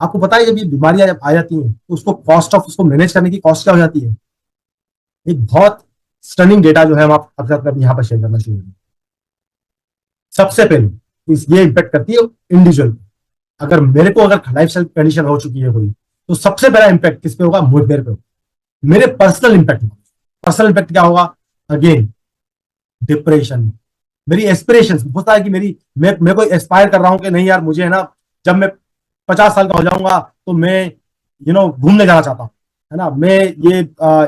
आपको पता है जब ये बीमारियां जब आ जाती हैं तो उसको कॉस्ट ऑफ उसको मैनेज करने की कॉस्ट क्या हो जाती है? एक बहुत स्टनिंग डेटा जो है हम आप आपके साथ यहाँ पर शेयर करना चाहिए। सबसे पहले ये इम्पेक्ट करती है इंडिविजुअल। अगर मेरे को अगर लाइफ स्टाइल कंडीशन हो चुकी है कोई, तो सबसे पहला इम्पैक्ट किस पे होगा? मेरे पे, मेरे पर्सनल इम्पैक्ट। पर्सनल इम्पैक्ट क्या होगा? Again depression. मेरी एस्पिरेशन होता है कि मैं कोई एस्पायर कर रहा हूं कि नहीं यार, मुझे है ना, जब मैं 50 साल का हो जाऊंगा तो मैं घूमने जाना चाहता हूँ, है ना, मैं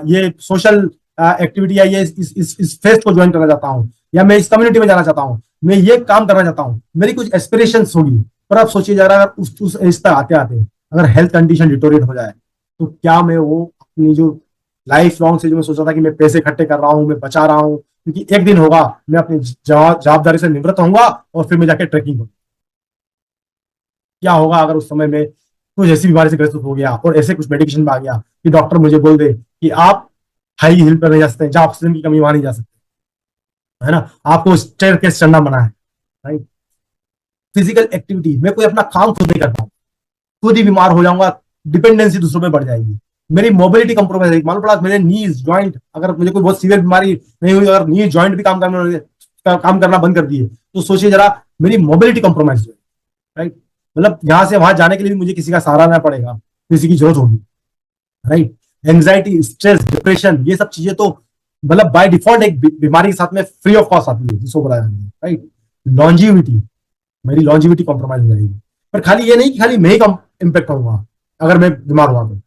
ये सोशल एक्टिविटी या ये इस फेस्ट को ज्वाइन करना चाहता हूँ, या मैं इस कम्युनिटी में जाना चाहता हूँ, मैं ये काम करना चाहता हूँ, मेरी कुछ एस्पिरेशंस होगी। पर अब सोचिए जरा, अगर उस एज तक आते आते अगर हेल्थ कंडीशन डिटोरेट हो जाए, तो क्या मैं वो अपनी जो लाइफ लॉन्ग से जो मैं सोचा था कि मैं पैसे इकट्ठे कर रहा हूँ, मैं बचा रहा हूँ, क्योंकि एक दिन होगा मैं अपनी जवाबदारी से निवृत्त होऊंगा और फिर मैं जाके ट्रैकिंग करूँ। क्या होगा अगर उस समय में कुछ ऐसी बीमारी से ग्रसित हो गया और ऐसे कुछ मेडिकेशन में आ गया कि डॉक्टर मुझे बोल दे कि आप हाई हिल पर नहीं जा सकते, जहां ऑक्सीजन की कमी वहां नहीं जा सकते, है ना, आपको स्टेयर केस चढ़ना मना है, राइट। फिजिकल एक्टिविटी, मैं कोई अपना काम खुद नहीं कर पाऊँ, खुद ही बीमार हो जाऊंगा, डिपेंडेंसी दूसरों पे बढ़ जाएगी, मेरी मोबिलिटी कंप्रोमाइज होगी। मान लो पड़ा मेरे नीज ज्वाइंट, अगर मुझे कोई बहुत सीवियर बीमारी नहीं हुई, अगर नी ज्वाइंट भी काम करना बंद कर दिए, तो सोचिए जरा, मेरी मोबिलिटी कंप्रोमाइज है, राइट। मतलब यहां से वहां जाने के लिए भी मुझे किसी का सहारा ना पड़ेगा, किसी की जरूरत होगी, राइट। एंग्जाइटी, स्ट्रेस, डिप्रेशन, ये सब चीजें तो मतलब बाय डिफॉल्ट एक बीमारी के साथ में फ्री ऑफ कॉस्ट आती है, जिसको बोला जाता है, राइट। लॉन्जिविटी, मेरी लॉन्जिविटी कॉम्प्रोमाइज हो जाएगी। पर खाली ये नहीं कि खाली मैं ही कम इम्पेक्ट होऊंगा अगर मैं बीमार हुआ तो,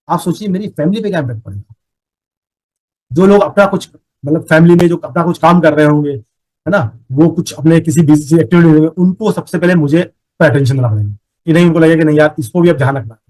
आप सोचिए मेरी फैमिली पे क्या इम्पेक्ट पड़ेगा। जो लोग अपना कुछ मतलब फैमिली में जो अपना कुछ काम कर रहे होंगे, है ना, वो कुछ अपने किसी बिजनेस एक्टिविटी होंगे, उनको सबसे पहले मुझे अटेंशन देना पड़ेगा, कि नहीं, उनको लगेगा कि नहीं यार, इसको भी अब ध्यान रखना है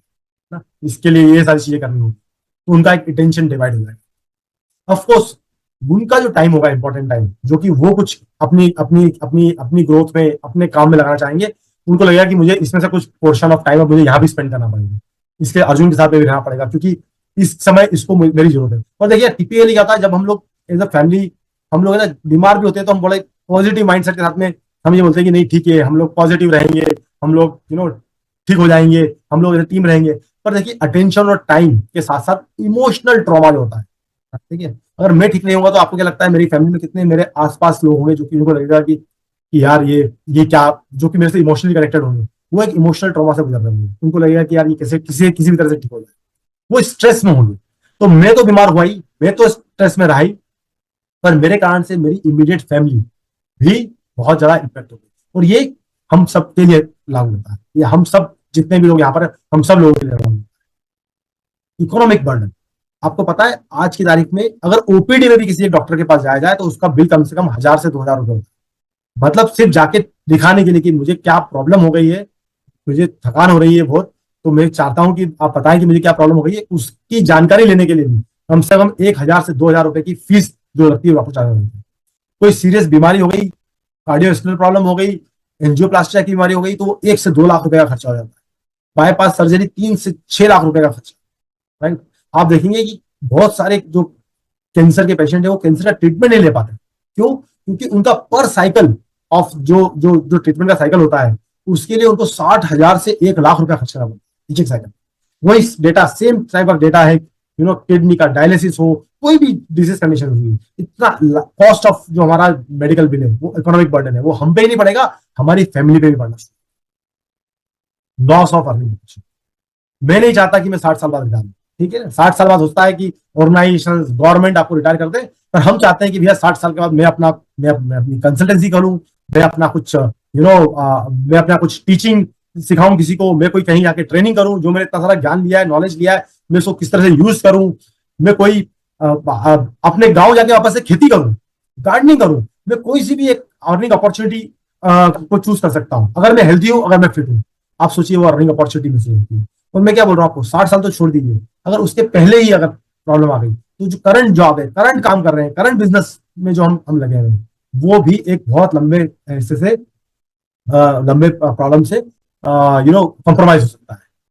ना, इसके लिए ये सारी चीजें करनी होगी, तो उनका एक अटेंशन डिवाइड हो जाएगा। ऑफकोर्स उनका जो टाइम होगा, इंपॉर्टेंट टाइम, जो कि वो कुछ अपनी अपनी अपनी अपनी ग्रोथ में, अपने काम में लगाना चाहेंगे, उनको लगेगा कि मुझे इसमें से कुछ पोर्शन ऑफ टाइम अब मुझे यहाँ भी स्पेंड करना पड़ेगा, इसके अर्जुन के साथ में भी रहना पड़ेगा, क्योंकि इस समय इसको मेरी जरूरत है। और देखिए टिपिकली क्या होता है, जब हम लोग एज अ फैमिली हम लोग है ना बीमार भी होते हैं, तो हम बड़े पॉजिटिव माइंडसेट के साथ में हम ये बोलते हैं कि नहीं ठीक है, हम लोग पॉजिटिव रहेंगे, हम लोग ठीक हो जाएंगे, हम लोग टीम रहेंगे। पर देखिए अटेंशन और टाइम के साथ साथ इमोशनल ट्रॉमा जो होता है, ठीक है, अगर मैं ठीक नहीं होगा तो आपको क्या लगता है मेरी फैमिली में कितने मेरे आसपास लोग होंगे जो कि उनको लगेगा कि यार ये क्या, जो कि मेरे से इमोशनली कनेक्टेड होंगे, वो एक इमोशनल ट्रॉमा से गुजर रहे होंगे, उनको लगेगा कि यार ये कैसे किसी भी तरह से ठीक हो जाए, वो स्ट्रेस में होंगे। तो मैं तो बीमार हुआ ही, मैं तो स्ट्रेस में रहा ही, पर मेरे कारण से मेरी इमीडिएट फैमिली भी बहुत ज्यादा इम्पेक्ट होगी। और ये हम सबके लिए लागू होता है, ये हम सब जितने भी लोग यहाँ पर हैं, हम सब लोगों के लिए लागू होता है। इकोनॉमिक बर्डन, आपको पता है आज की तारीख में अगर ओपीडी में भी किसी एक डॉक्टर के पास जाया जाए तो उसका बिल कम से कम 1000 से 2000 रुपए होता है। मतलब सिर्फ जाके दिखाने के लिए कि मुझे क्या प्रॉब्लम हो गई है, मुझे थकान हो रही है बहुत, तो मैं चाहता हूं कि आप बताएं कि मुझे क्या प्रॉब्लम हो गई है, उसकी जानकारी लेने के लिए भी कम से कम 1000 से 2000 रुपए की फीस जो लगती है वापस चार्ज होती है। कोई सीरियस बीमारी हो गई, कार्डियोवास्कुलर प्रॉब्लम हो गई, एंजियोप्लास्टिया की बीमारी हो गई, तो वो 1 से 2 लाख रुपए का खर्चा हो जाता है। बाईपास सर्जरी 3 से 6 लाख रुपए का खर्चा, राइट। आप देखेंगे कि बहुत सारे जो कैंसर के पेशेंट है वो कैंसर का ट्रीटमेंट नहीं ले पाते। क्यों? क्योंकि उनका पर साइकिल ऑफ जो ट्रीटमेंट का साइकिल होता है, उसके लिए उनको 60,000 से 1 लाख रुपया खर्च करना पड़ता है एक साइकिल। वही data, same type of data है, किडनी का डायलिसिस हो, कोई भी डिजीज कंडीशन हुई, इतना कॉस्ट ऑफ जो हमारा मेडिकल बिल है, वो इकोनॉमिक बर्डन है, वो हम पे ही नहीं पड़ेगा, हमारी फैमिली पे भी पड़ना। Loss of earning. मैं नहीं चाहता कि मैं 60 साल बाद रिटायर, ठीक है, 60 साल बाद होता है कि ऑर्गेनाइजेशन गवर्नमेंट आपको रिटायर कर दे, पर हम चाहते हैं कि भैया 60 साल के बाद मैं अपनी कंसल्टेंसी करूं, मैं अपना कुछ मैं अपना कुछ टीचिंग सिखाऊं किसी को, मैं कोई कहीं जाके ट्रेनिंग करूं, जो मैंने इतना सारा ज्ञान लिया है, नॉलेज लिया है, मैं उसको किस तरह से यूज करूं, मैं कोई अपने गांव जाके वापस से खेती करूं, गार्डनिंग करूं, मैं कोई सी भी एक अर्निंग अपॉर्चुनिटी को चूज कर सकता हूं, अगर मैं हेल्थी हूं, अगर मैं फिट हूं। आप सोचिए वो अर्निंग अपॉर्चुनिटी में से होती है। और मैं क्या बोल रहा हूँ आपको, 60 साल तो छोड़ दीजिए, अगर उसके पहले ही अगर प्रॉब्लम आ गई, तो जो करंट जॉब है, करंट काम कर रहे हैं, करंट बिजनेस में जो हम लगे हुए हैं, वो भी एक बहुत लंबे हिस्से से लंबे प्रॉब्लम से कॉम्प्रोमाइज हो सकता है।